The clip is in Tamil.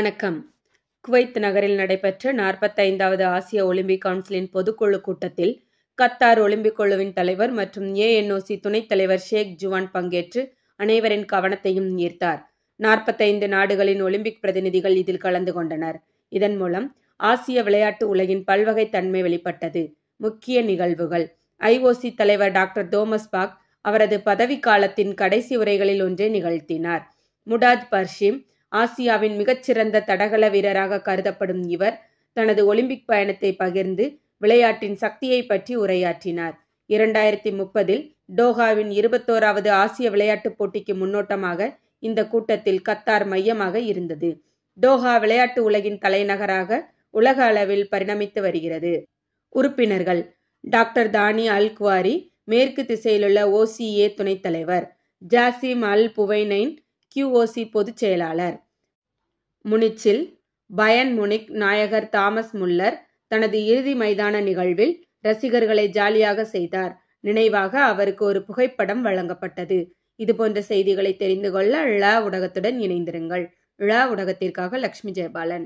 வணக்கம். குவைத் நகரில் நடைபெற்ற 45வது ஆசிய ஒலிம்பிக் கவுன்சிலின் பொதுக்குழு கூட்டத்தில் கத்தார் ஒலிம்பிக் குழுவின் தலைவர் மற்றும் ANOC துணைத் தலைவர் ஷேக் ஜுவான் பங்கேற்று அனைவரின் கவனத்தையும் ஈர்த்தார். 45 நாடுகளின் ஒலிம்பிக் பிரதிநிதிகள் இதில் கலந்து கொண்டனர். இதன் மூலம் ஆசிய விளையாட்டு உலகின் பல்வகை தன்மை வெளிப்பட்டது. முக்கிய நிகழ்வுகள்: IOC தலைவர் டாக்டர் தோமஸ் பாக் அவரது பதவிக்காலத்தின் கடைசி உரைகளில் ஒன்றை நிகழ்த்தினார். முடாத் பர்ஷீம் ஆசியாவின் மிகச்சிறந்த தடகள வீரராக கருதப்படும் இவர் தனது ஒலிம்பிக் பயணத்தை பகிர்ந்து விளையாட்டின் சக்தியை பற்றி உரையாற்றினார். 2030 டோஹாவின் 21வது ஆசிய விளையாட்டுப் போட்டிக்கு முன்னோட்டமாக இந்த கூட்டத்தில் கத்தார் மையமாக இருந்தது. டோஹா விளையாட்டு உலகின் தலைநகராக உலக அளவில் பரிணமித்து வருகிறது. உறுப்பினர்கள்: டாக்டர் தானி அல் குவாரி, மேற்கு திசையிலுள்ள OCA துணைத் தலைவர்; ஜாசிம் அல் புவைனைன், QOC பொதுச் செயலாளர்; முனிச்சில் பயன் முனிக் நாயகர் தாமஸ் முல்லர் தனது இறுதி மைதான நிகழ்வில் ரசிகர்களை ஜாலியாக செய்தார். நினைவாக அவருக்கு ஒரு புகைப்படம் வழங்கப்பட்டது. இதுபோன்ற செய்திகளை தெரிந்து கொள்ள ழ ஊடகத்துடன் இணைந்திருங்கள். ழ ஊடகத்திற்காக லட்சுமி ஜெயபாலன்.